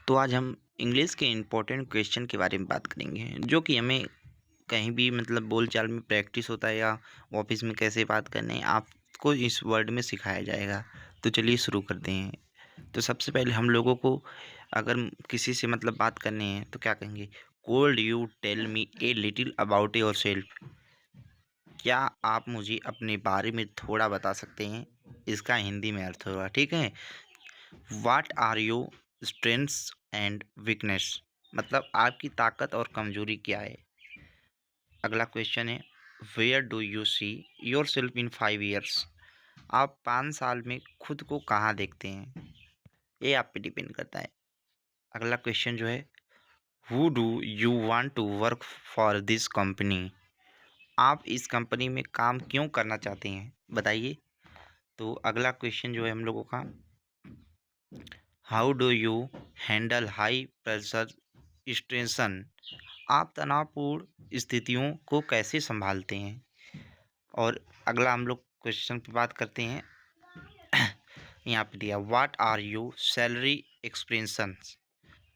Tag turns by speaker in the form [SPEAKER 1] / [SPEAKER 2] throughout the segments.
[SPEAKER 1] तो आज हम इंग्लिश के इम्पोर्टेंट क्वेश्चन के बारे में बात करेंगे जो कि हमें कहीं भी मतलब बोलचाल में प्रैक्टिस होता है या ऑफिस में कैसे बात करनी है आपको इस वर्ड में सिखाया जाएगा। तो चलिए शुरू करते हैं। तो सबसे पहले हम लोगों को अगर किसी से मतलब बात करनी है तो क्या कहेंगे? Could you tell me a little about yourself. क्या आप मुझे अपने बारे में थोड़ा बता सकते हैं? इसका हिंदी में अर्थ होगा, ठीक है। What are your strengths and weakness, मतलब आपकी ताकत और कमजोरी क्या है। अगला क्वेश्चन है where do you see yourself in 5 years, आप 5 साल में खुद को कहाँ देखते हैं, ये आप पे डिपेंड करता है। अगला क्वेश्चन जो है who do you want to work for this company, आप इस कंपनी में काम क्यों करना चाहते हैं, बताइए। तो अगला क्वेश्चन जो है हम लोगों का how do you handle high pressure station, आप तनावपूर्ण स्थितियों को कैसे संभालते हैं। और अगला हम लोग क्वेश्चन पे बात करते हैं। यहाँ पे दिया what are you salary expectations,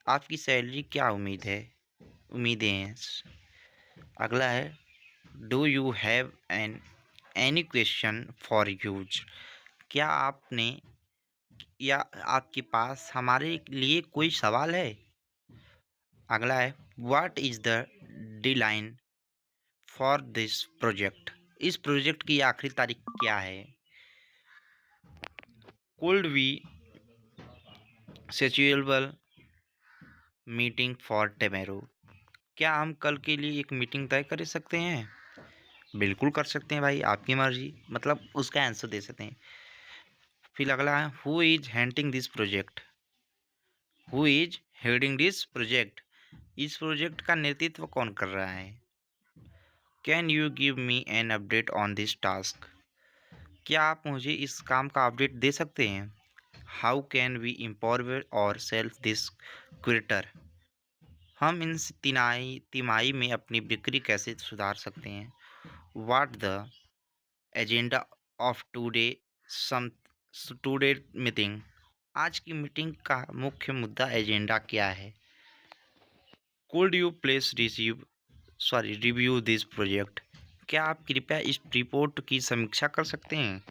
[SPEAKER 1] आपकी सैलरी क्या उम्मीदें हैं। अगला है do you have any question for us, क्या आपने या आपके पास हमारे लिए कोई सवाल है। अगला है what is the deadline for this project, इस प्रोजेक्ट की आखिरी तारीख क्या है। Could we schedulable meeting for tomorrow, क्या हम कल के लिए एक मीटिंग तय कर सकते हैं। बिल्कुल कर सकते हैं भाई, आपकी मर्जी, मतलब उसका आंसर दे सकते हैं। फिर अगला है who is handling this project, who is heading this project, इस प्रोजेक्ट का नेतृत्व कौन कर रहा है। Can you give me an update on this task, क्या आप मुझे इस काम का अपडेट दे सकते हैं। हाउ कैन वी इम्प्रूव और सेल्फ दिस क्विटर, हम इन तिमाही में अपनी बिक्री कैसे सुधार सकते हैं। What the agenda of some today meeting, आज की मीटिंग का मुख्य मुद्दा एजेंडा क्या है। Could you please review this project, क्या आप कृपया इस रिपोर्ट की समीक्षा कर सकते हैं।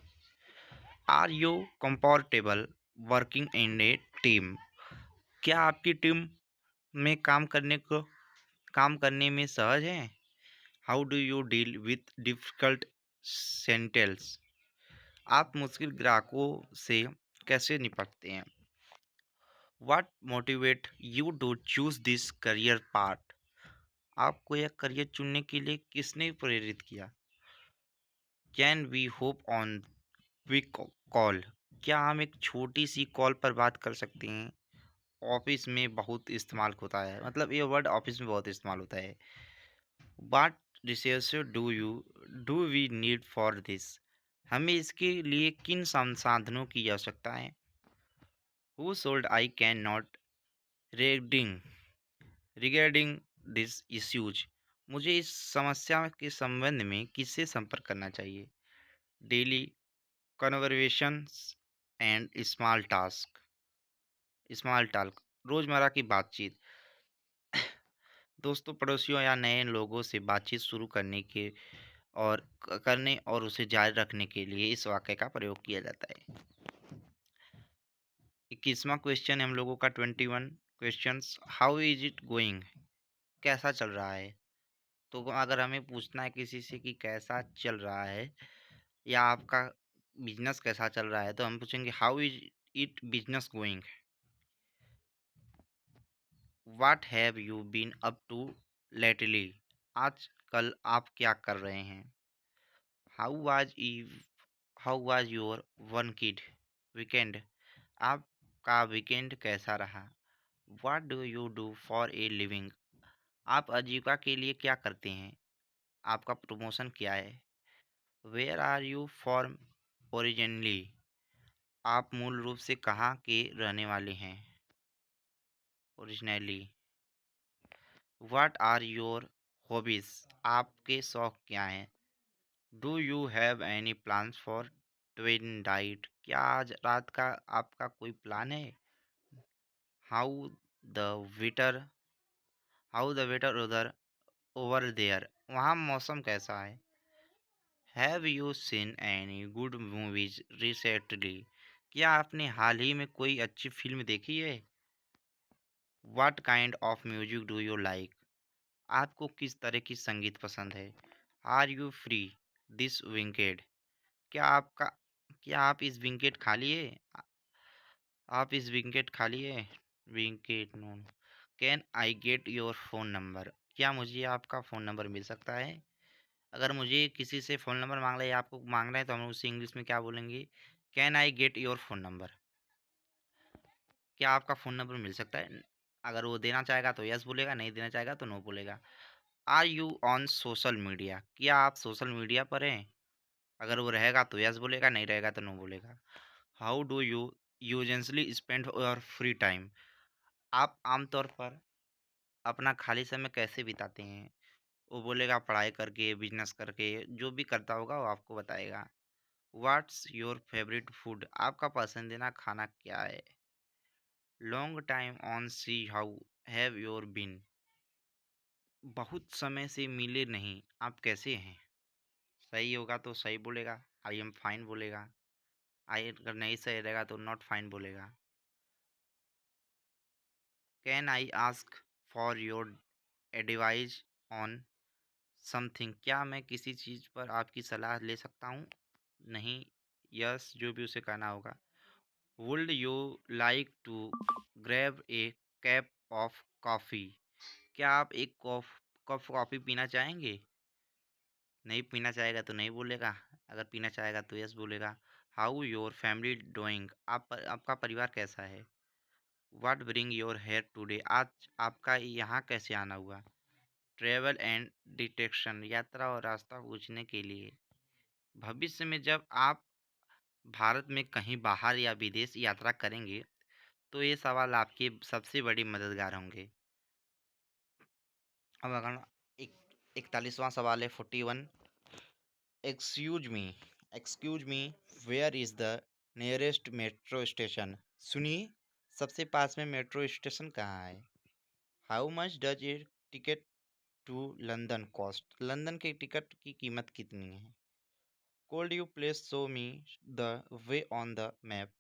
[SPEAKER 1] Are you comfortable working in a team, क्या आपकी टीम में काम करने में सहज हैं। How do you deal with difficult sentence, आप मुश्किल ग्राहकों से कैसे निपटते हैं। What motivate you to choose this career part, आपको यह करियर चुनने के लिए किसने प्रेरित किया। Can we hop on quick call, क्या हम एक छोटी सी कॉल पर बात कर सकते हैं। ऑफिस में बहुत इस्तेमाल होता है, मतलब ये वर्ड ऑफिस में बहुत इस्तेमाल होता है। What resource do we need for this, हमें इसके लिए किन संसाधनों की आवश्यकता है। Who should I can not reading regarding this issues, मुझे इस समस्या के संबंध में किससे संपर्क करना चाहिए। Daily conversations and small talk, रोज़मर्रा की बातचीत, दोस्तों पड़ोसियों या नए लोगों से बातचीत शुरू करने के करने और उसे जारी रखने के लिए इस वाक्य का प्रयोग किया जाता है। 21वां क्वेश्चन है हम लोगों का 21 questions how is it going, कैसा चल रहा है। तो अगर हमें पूछना है किसी से कि कैसा चल रहा है या आपका बिजनेस कैसा चल रहा है तो हम पूछेंगे how is it business going. What have you been up to lately, आजकल आप क्या कर रहे हैं। How was how was your one kid weekend, आपका वीकेंड कैसा रहा। What do you do for a living, आप आजीविका के लिए क्या करते हैं, आपका प्रमोशन क्या है। Where are you from originally, आप मूल रूप से कहाँ के रहने वाले हैं। Originally. What are your hobbies, आपके शौक क्या हैं। Do you have any plans for tonight, क्या आज रात का आपका कोई प्लान है। How the weather how the weather उधर ओवर देयर वहाँ मौसम कैसा है? Have you seen any good movies recently क्या आपने हाल ही में कोई अच्छी फ़िल्म देखी है? What kind of music do you like आपको किस तरह की संगीत पसंद है? Are you free this weekend क्या आपका क्या आप इस वीकेंड खाली है? आप इस वीकेंड खाली है? Weekend no can I get your phone number क्या मुझे आपका फ़ोन नंबर मिल सकता है? अगर मुझे किसी से फ़ोन नंबर माँग रहा है या आपको माँग रहा है तो हम उससे इंग्लिश में क्या बोलेंगे? Can I get your phone number? क्या आपका फ़ोन नंबर मिल सकता है? अगर वो देना चाहेगा तो येस बोलेगा, नहीं देना चाहेगा तो नो बोलेगा। Are you on social media? क्या आप सोशल मीडिया पर हैं? अगर वो रहेगा तो येस बोलेगा, नहीं रहेगा तो नो बोलेगा। How do you usually spend your free time? आप आमतौर पर अपना खाली समय कैसे बिताते हैं? वो बोलेगा पढ़ाई करके, बिज़नेस करके, जो भी करता होगा वो आपको बताएगा। What's your favourite food? आपका पसंदीदा खाना क्या है? Long time on see how have your been? बहुत समय से मिले नहीं, आप कैसे हैं? सही होगा तो सही बोलेगा, आई एम फाइन बोलेगा। आई अगर नहीं सही रहेगा तो नॉट फाइन बोलेगा। Can I ask for your advice on something? क्या मैं किसी चीज़ पर आपकी सलाह ले सकता हूँ? नहीं, यस जो भी उसे कहना होगा। Would you like to grab a cup of coffee? क्या आप एक कप कॉफ़ी पीना चाहेंगे? नहीं पीना चाहेगा तो नहीं बोलेगा, अगर पीना चाहेगा तो यस बोलेगा। How your family doing? आपका परिवार कैसा है? What bring your here today? आज आपका यहाँ कैसे आना हुआ? ट्रैवल एंड डिटेक्शन यात्रा और रास्ता पूछने के लिए। भविष्य में जब आप भारत में कहीं बाहर या विदेश यात्रा करेंगे, तो ये सवाल आपके सबसे बड़ी मददगार होंगे। अब अगला इक 41वां सवाल है 41 excuse me excuse me where is the nearest metro station? सुनिए, सबसे पास में मेट्रो स्टेशन कहाँ है? How much does a ticket to London cost? London के टिकट की कीमत कितनी है? Could you please show me the way on the map?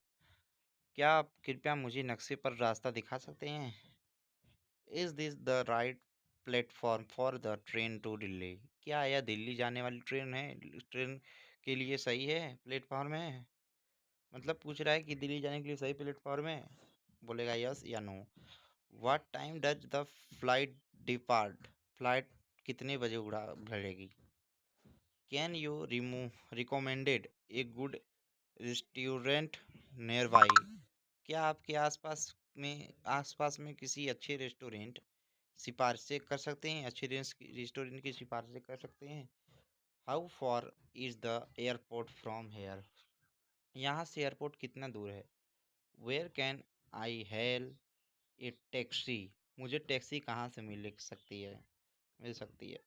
[SPEAKER 1] क्या आप कृपया मुझे नक्शे पर रास्ता दिखा सकते हैं? Is this the right platform for the train to Delhi? क्या यह दिल्ली जाने वाली ट्रेन है? ट्रेन के लिए सही है प्लेटफॉर्म है? मतलब पूछ रहा है कि दिल्ली जाने के लिए सही प्लेटफॉर्म है? बोलेगा यस या no. What time does the flight depart? Flight कितने बजे उड़ा भरेगी? Can you remove recommended a good restaurant nearby? क्या आपके आसपास में किसी अच्छे रेस्टोरेंट सिफारिशें कर सकते हैं? अच्छे रेस्टोरेंट की सिफारिशें कर सकते हैं? How far is the airport from here? यहाँ से एयरपोर्ट कितना दूर है? Where can I hail a taxi? मुझे टैक्सी कहाँ से मिल सकती है?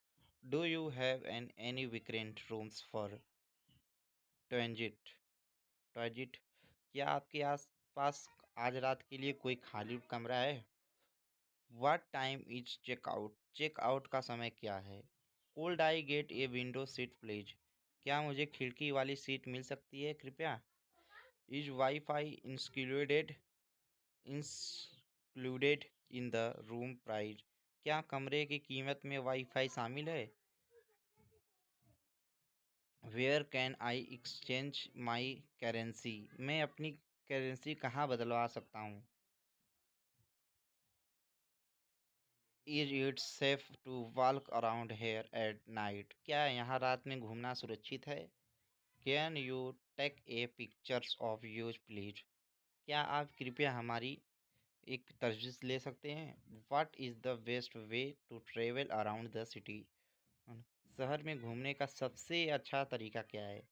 [SPEAKER 1] Do you have any weekend rooms for transit transit? क्या आपके आसपास आज रात के लिए कोई खाली कमरा है? What time is checkout? Checkout का समय क्या है? Could I get a window seat please? क्या मुझे खिड़की वाली सीट मिल सकती है कृपया? Is wifi included in the room price? क्या कमरे की कीमत में वाईफाई शामिल है? Where can I exchange my currency? मैं अपनी करेंसी कहाँ बदलवा सकता हूँ? Is it safe to walk around here at night? क्या यहाँ रात में घूमना सुरक्षित है? Can you take a pictures of us please? क्या आप कृपया हमारी एक तस्वीर ले सकते हैं? What is the best way to travel around the city? शहर में घूमने का सबसे अच्छा तरीका क्या है?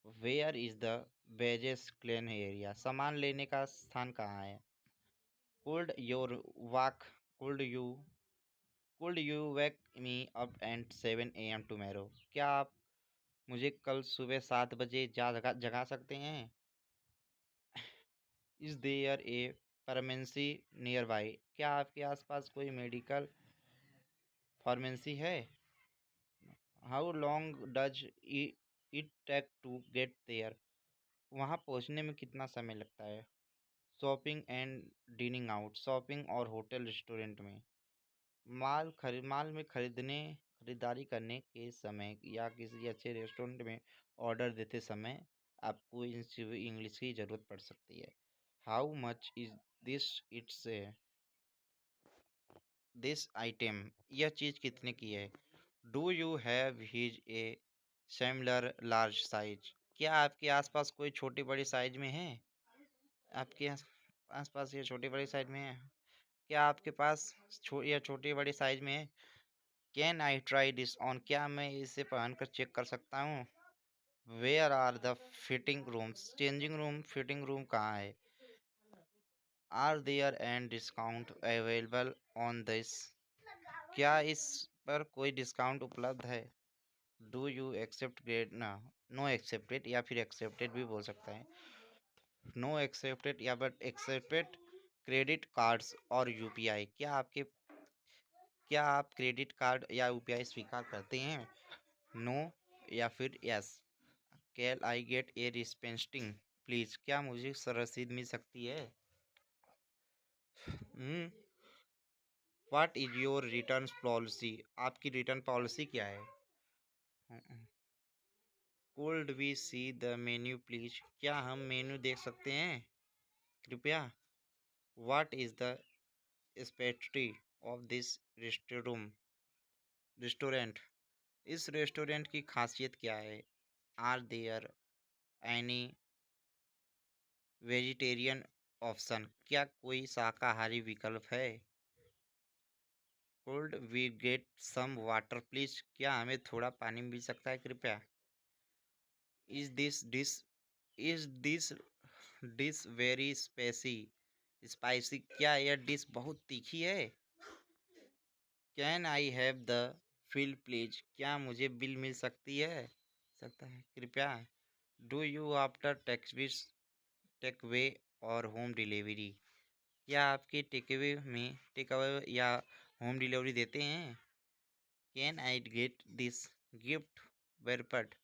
[SPEAKER 1] Where is the baggage claim area? सामान लेने का स्थान कहाँ है? Could your walk could you could you wake me up at 7 AM tomorrow? क्या आप मुझे कल सुबह 7 बजे जगा जगा सकते हैं? Is there a pharmacy nearby. क्या आपके आसपास कोई मेडिकल फार्मेसी है? How long does it take to get there? वहाँ पहुँचने में कितना समय लगता है? Shopping and dining out, shopping और होटल रेस्टोरेंट में। माल में खरीदारी करने के समय या किसी अच्छे रेस्टोरेंट में ऑर्डर देते समय आपको इंग्लिश की ज़रूरत पड़ सकती है। How much is this it's this item? यह चीज़ कितने की है? Do you have his a similar large size? क्या आपके आसपास कोई छोटी बड़ी साइज में है? आपके आसपास ये छोटी बड़ी साइज में है? क्या आपके पास या छोटी बड़ी साइज में है? Can I try this on? क्या मैं इसे पहनकर चेक कर सकता हूँ? Where are the fitting rooms? Changing room fitting room कहाँ है? Are there and discount available on this? क्या इस पर कोई डिस्काउंट उपलब्ध है? डू यू एक्सेप्ट ग्रेड ना, नो एक्सेप्टेड या फिर एक्सेप्टेड भी बोल सकता है। नो एक्सेप्टेड या बट एक्सेप्टेड क्रेडिट कार्ड्स और यूपीआई। क्या आप क्रेडिट कार्ड या यूपीआई स्वीकार करते हैं? नो या फिर yes. Can I get a रिस्पेंस्टिंग प्लीज? क्या मुझे रसीद मिल सकती है? What is your return policy? आपकी रिटर्न पॉलिसी क्या है? Could we see the menu please? क्या हम मेन्यू देख सकते हैं कृपया? What is the speciality of this restaurant? इस रेस्टोरेंट की खासियत क्या है? Are there any vegetarian option? क्या कोई शाकाहारी विकल्प है? Could we get some water please? क्या हमें थोड़ा पानी मिल सकता है कृपया? Is this dish is this dish very spicy? क्या यह डिश बहुत तीखी है? Can I have the bill please? क्या मुझे बिल मिल सकता है कृपया? Do you after take way और होम डिलीवरी? क्या आपके टेक अवे या होम डिलीवरी देते हैं? Can I get this gift वेरपट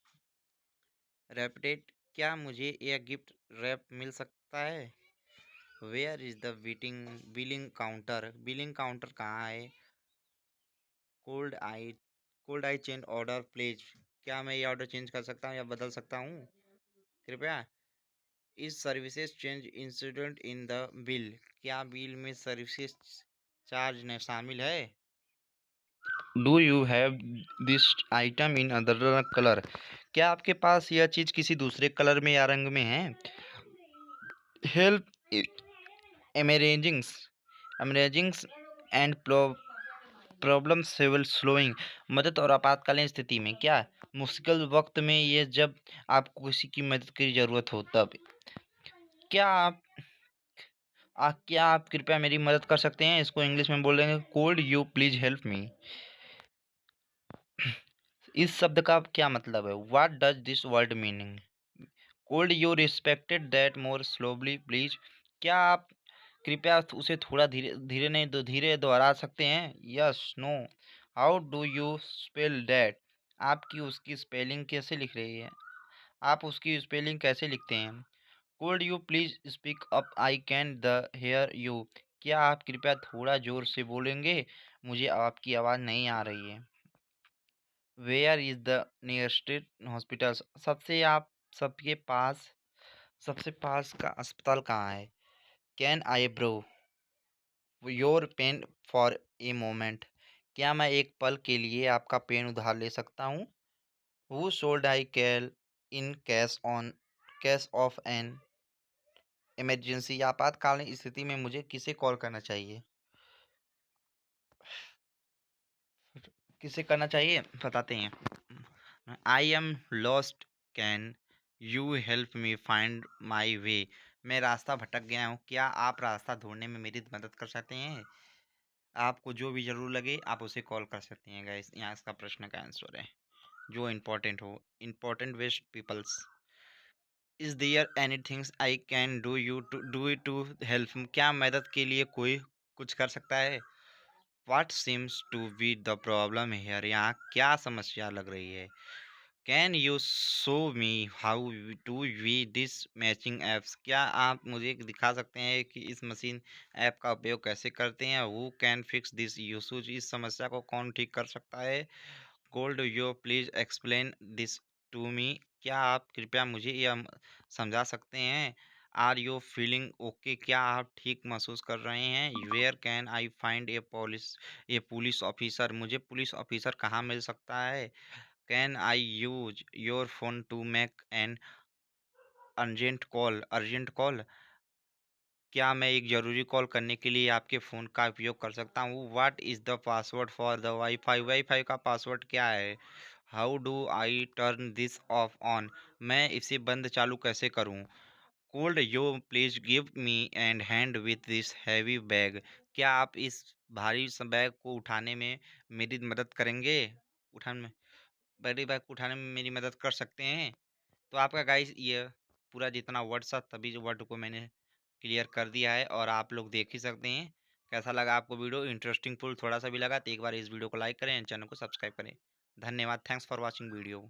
[SPEAKER 1] रैपिडेट? क्या मुझे यह गिफ्ट रैप मिल सकता है? Where is the billing counter कहाँ है? Cold I change order please? क्या मैं ये ऑर्डर चेंज कर सकता हूँ या बदल सकता हूँ कृपया? Is services change incident in the bill? क्या बिल में सर्विसेज चार्ज न शामिल है? Do you have this item in other colour? क्या आपके पास यह चीज़ किसी दूसरे कलर में या रंग में है? Help emergencies emergencies and problem civil slowing? मदद और आपातकालीन स्थिति में? क्या मुश्किल वक्त में ये जब आपको किसी की मदद की ज़रूरत हो तब? क्या क्या आप कृपया मेरी मदद कर सकते हैं? इसको इंग्लिश में बोलेंगे cold you please help me. इस शब्द का क्या मतलब है? What does this word meaning? Cold you respected that more slowly please? क्या आप कृपया उसे थोड़ा धीरे धीरे नहीं धीरे दोहरा सकते हैं? Yes no. How do you spell that? आपकी उसकी स्पेलिंग कैसे लिख रही है? आप उसकी स्पेलिंग कैसे लिखते हैं? Could you please speak up, I can the hear you? क्या आप कृपया थोड़ा जोर से बोलेंगे? मुझे आपकी आवाज़ नहीं आ रही है। Where is the nearest hospital? सबके पास सबसे पास का अस्पताल कहाँ है? Can I borrow your pen for a moment? क्या मैं एक पल के लिए आपका पेन उधार ले सकता हूँ? Who should I call in case of an emergency? आपातकालीन स्थिति में मुझे किसे कॉल करना चाहिए? किसे करना चाहिए बताते हैं। I am lost, can you help me find my way? मैं रास्ता भटक गया हूँ, क्या आप रास्ता ढूंढने में मेरी मदद कर सकते हैं? आपको जो भी ज़रूर लगे आप उसे कॉल कर सकते हैं गाइस। यहाँ इसका प्रश्न का आंसर है जो इम्पोर्टेंट हो। Important waste peoples. Is there anythings I can do it to help? क्या मदद के लिए कोई कुछ कर सकता है? What seems to be the problem here? यहाँ क्या समस्या लग रही है? Can you show me how to we this matching apps? क्या आप मुझे दिखा सकते हैं कि इस मशीन ऐप का उपयोग कैसे करते हैं? Who can fix this issues? इस समस्या को कौन ठीक कर सकता है? Could you please explain this to me? क्या आप कृपया मुझे यह समझा सकते हैं? Are you feeling okay? क्या आप ठीक महसूस कर रहे हैं? Where can I find a police officer? मुझे पुलिस ऑफिसर कहाँ मिल सकता है? Can I use your phone to make an urgent call? क्या मैं एक ज़रूरी कॉल करने के लिए आपके फ़ोन का उपयोग कर सकता हूँ? What is the password for the wifi? Wifi का पासवर्ड क्या है? How do I turn this of on? मैं इसे बंद चालू कैसे करूँ? Cold you please give me and hand with this heavy bag? क्या आप इस भारी बैग को उठाने में मेरी मदद करेंगे? उठाने में भारी बैग को उठाने में मेरी मदद कर सकते हैं? तो आपका गाइस ये पूरा जितना वर्ड था सभी वर्ड को मैंने क्लियर कर दिया है और आप लोग देख ही सकते हैं। कैसा लगा आपको वीडियो? इंटरेस्टिंग फुल थोड़ा सा भी लगा तो एक बार इस वीडियो को लाइक करें, चैनल को सब्सक्राइब करें। धन्यवाद। Thanks for watching video.